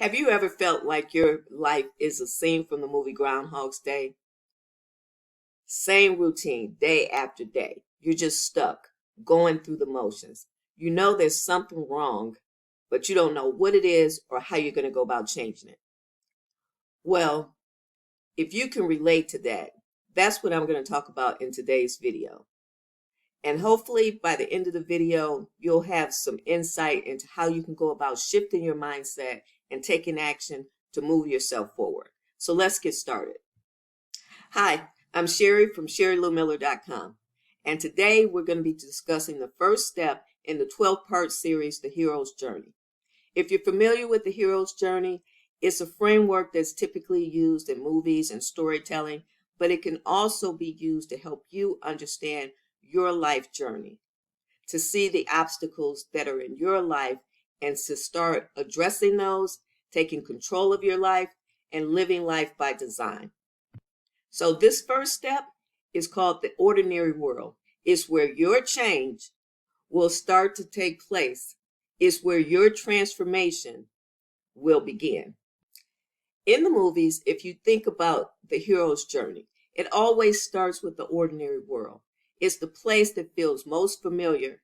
Have you ever felt like your life is a scene from the movie Groundhog's Day? Same routine, day after day. You're just stuck, going through the motions. You know there's something wrong, but you don't know what it is or how you're going to go about changing it. Well, if you can relate to that, that's what I'm going to talk about in today's video. And hopefully by the end of the video, you'll have some insight into how you can go about shifting your mindset and taking action to move yourself forward. So let's get started. Hi, I'm Sherry from SherryLouMiller.com. And today we're going to be discussing the first step in the 12-part series, The Hero's Journey. If you're familiar with The Hero's Journey, it's a framework that's typically used in movies and storytelling, but it can also be used to help you understand your life journey, to see the obstacles that are in your life and to start addressing those, taking control of your life, and living life by design. So this first step is called the ordinary world. It's where your change will start to take place. It's where your transformation will begin. In the movies, if you think about the hero's journey, it always starts with the ordinary world. It's the place that feels most familiar,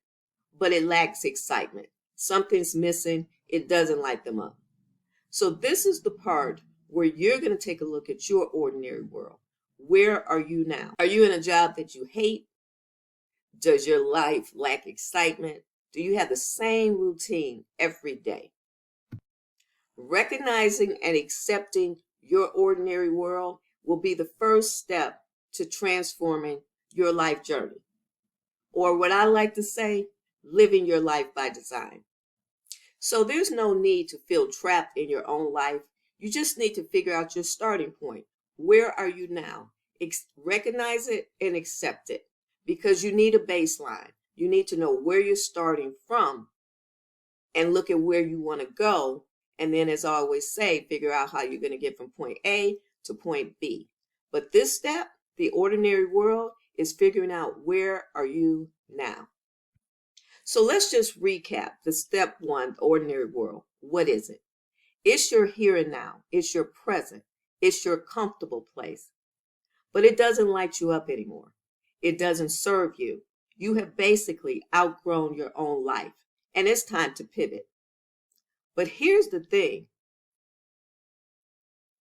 but it lacks excitement. Something's missing. It doesn't light them up. So this is the part where you're going to take a look at your ordinary world. Where are you now? Are you in a job that you hate? Does your life lack excitement? Do you have the same routine every day? Recognizing and accepting your ordinary world will be the first step to transforming your life journey. Or what I like to say, living your life by design. So there's no need to feel trapped in your own life. You just need to figure out your starting point. Where are you now? Recognize it and accept it, because you need a baseline. You need to know where you're starting from and look at where you want to go. And then, as I always say, figure out how you're going to get from point A to point B. But this step, the ordinary world, is figuring out where are you now. So let's just recap the step one, the ordinary world. What is it? It's your here and now. It's your present. It's your comfortable place. But it doesn't light you up anymore. It doesn't serve you. You have basically outgrown your own life, and it's time to pivot. But here's the thing.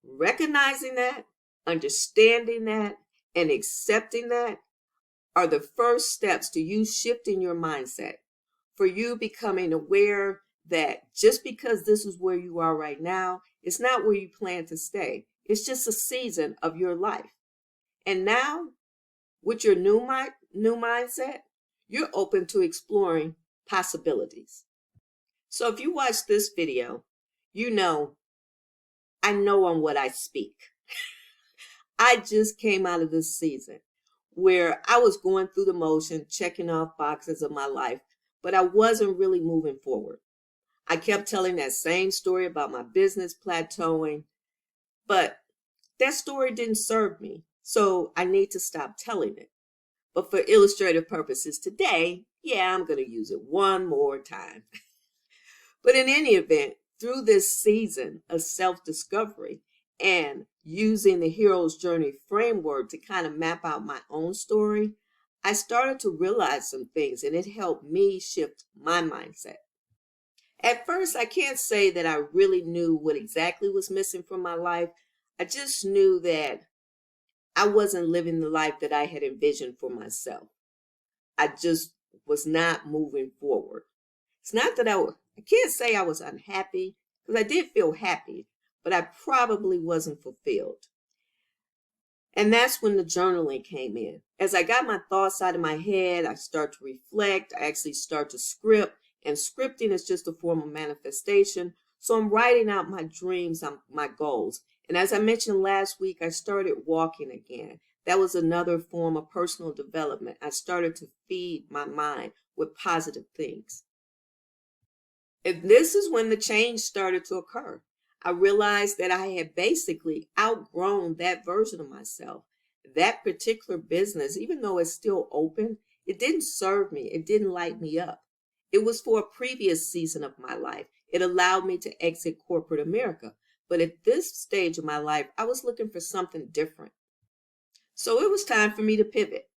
Recognizing that, understanding that, and accepting that are the first steps to you shifting your mindset, for you becoming aware that just because this is where you are right now, it's not where you plan to stay. It's just a season of your life. And now, with your new mindset, you're open to exploring possibilities. So if you watch this video, you know I know on what I speak. I just came out of this season where I was going through the motion, checking off boxes of my life, but I wasn't really moving forward. I kept telling that same story about my business plateauing, but that story didn't serve me, so I need to stop telling it. But for illustrative purposes today, yeah, I'm going to use it one more time. But in any event, through this season of self-discovery and using the hero's journey framework to kind of map out my own story, I started to realize some things, and it helped me shift my mindset. At first, I can't say that I really knew what exactly was missing from my life. I just knew that I wasn't living the life that I had envisioned for myself. I just was not moving forward. It's not that I can't say I was unhappy, because I did feel happy, but I probably wasn't fulfilled. And that's when the journaling came in. As I got my thoughts out of my head, I start to reflect. I actually start to script, and scripting is just a form of manifestation. So I'm writing out my dreams, my goals. And as I mentioned last week, I started walking again. That was another form of personal development. I started to feed my mind with positive things. And this is when the change started to occur. I realized that I had basically outgrown that version of myself. That particular business, even though it's still open, it didn't serve me. It didn't light me up. It was for a previous season of my life. It allowed me to exit corporate America. But at this stage of my life, I was looking for something different. So it was time for me to pivot.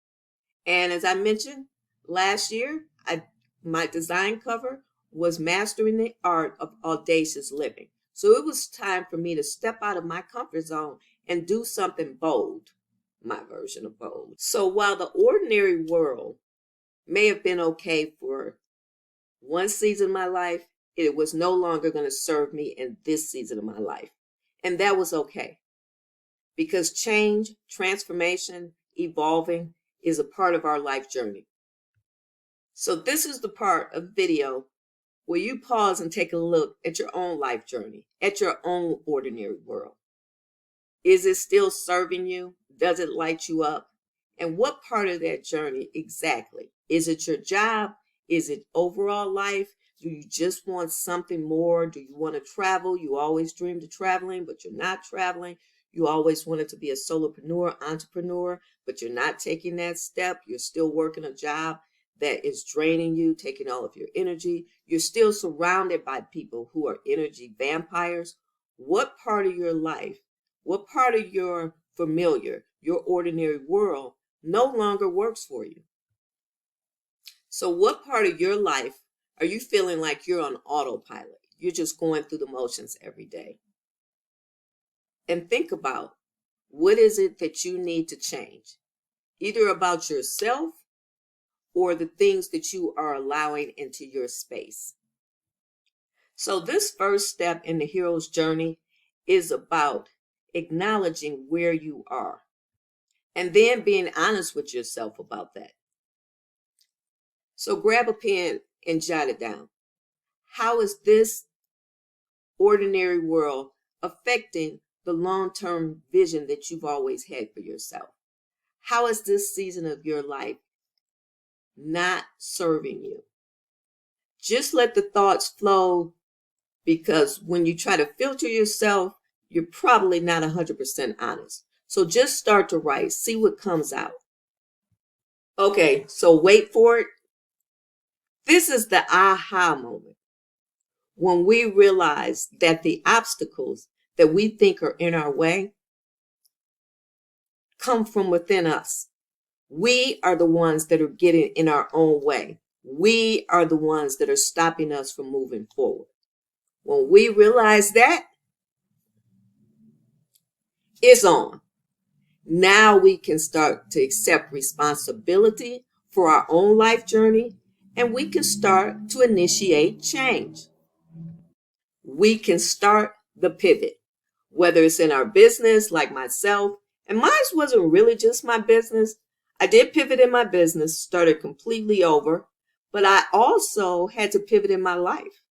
And as I mentioned, last year, my design cover was Mastering the Art of Audacious Living. So it was time for me to step out of my comfort zone and do something bold, my version of bold. So while the ordinary world may have been okay for one season of my life, it was no longer going to serve me in this season of my life. And that was okay, because change, transformation, evolving is a part of our life journey. So this is the part of video where you pause and take a look at your own life journey, at your own ordinary world. Is it still serving you? Does it light you up? And what part of that journey exactly? Is it your job? Is it overall life? Do you just want something more? Do you want to travel? You always dreamed of traveling, but you're not traveling. You always wanted to be a solopreneur, entrepreneur, but you're not taking that step. You're still working a job that is draining you, taking all of your energy. You're still surrounded by people who are energy vampires. What part of your life, what part of your familiar, your ordinary world no longer works for you? So what part of your life are you feeling like you're on autopilot? You're just going through the motions every day. And think about, what is it that you need to change? Either about yourself or the things that you are allowing into your space. So this first step in the hero's journey is about acknowledging where you are and then being honest with yourself about that. So grab a pen and jot it down. How is this ordinary world affecting the long-term vision that you've always had for yourself? How is this season of your life not serving you? Just let the thoughts flow, because when you try to filter yourself, you're probably not 100% honest. So just start to write, see what comes out. Okay, so wait for it. This is the aha moment, when we realize that the obstacles that we think are in our way come from within us. We are the ones that are getting in our own way. We are the ones that are stopping us from moving forward. When we realize that, it's on. Now we can start to accept responsibility for our own life journey, and we can start to initiate change. We can start the pivot, whether it's in our business, like myself, and mine wasn't really just my business. I did pivot in my business, started completely over, but I also had to pivot in my life.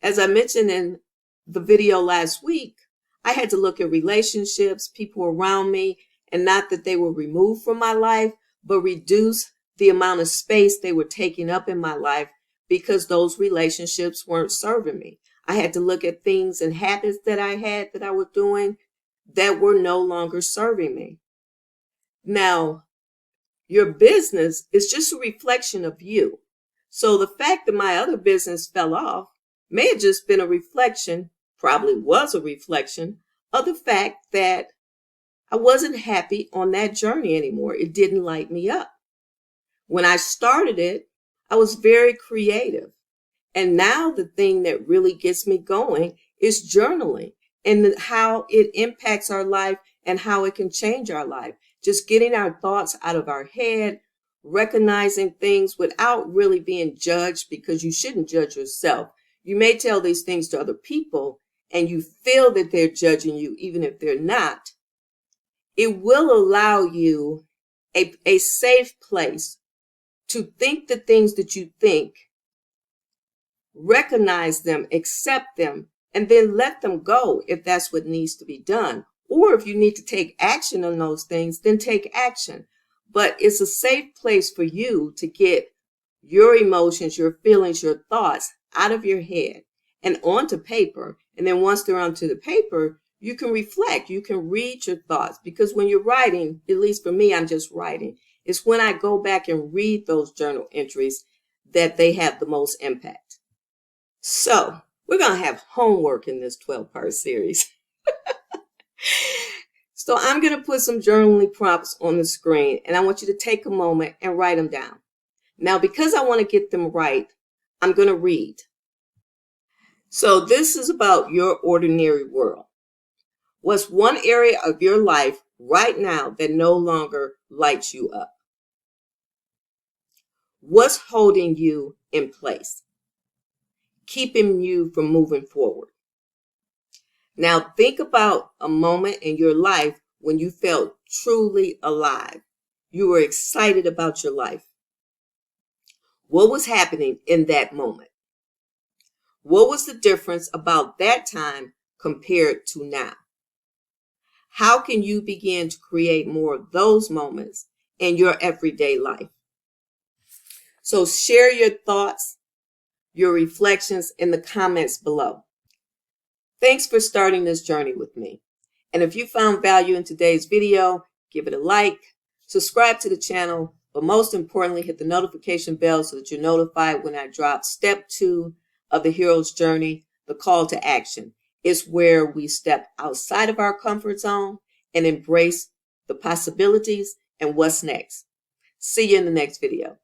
As I mentioned in the video last week, I had to look at relationships, people around me, and not that they were removed from my life, but reduce the amount of space they were taking up in my life, because those relationships weren't serving me. I had to look at things and habits that I had that I was doing that were no longer serving me. Now, your business is just a reflection of you. So the fact that my other business fell off may have just been a reflection, probably was a reflection, of the fact that I wasn't happy on that journey anymore. It didn't light me up. When I started it, I was very creative. And now the thing that really gets me going is journaling, and how it impacts our life and how it can change our life. Just getting our thoughts out of our head, recognizing things without really being judged, because you shouldn't judge yourself. You may tell these things to other people and you feel that they're judging you, even if they're not. It will allow you a safe place to think the things that you think, recognize them, accept them, and then let them go if that's what needs to be done. Or if you need to take action on those things, then take action. But it's a safe place for you to get your emotions, your feelings, your thoughts out of your head and onto paper. And then once they're onto the paper, you can reflect, you can read your thoughts. Because when you're writing, at least for me, I'm just writing. It's when I go back and read those journal entries that they have the most impact. So We're going to have homework in this 12-part series. So I'm going to put some journaling prompts on the screen, and I want you to take a moment and write them down. Now, because I want to get them right, I'm going to read. So this is about your ordinary world. What's one area of your life right now that no longer lights you up? What's holding you in place, keeping you from moving forward? Now think about a moment in your life when you felt truly alive. You were excited about your life. What was happening in that moment? What was the difference about that time compared to now? How can you begin to create more of those moments in your everyday life? So share your thoughts, your reflections in the comments below. Thanks for starting this journey with me. And if you found value in today's video, give it a like, subscribe to the channel, but most importantly, hit the notification bell so that you're notified when I drop step 2 of the hero's journey, the call to action. It's where we step outside of our comfort zone and embrace the possibilities and what's next. See you in the next video.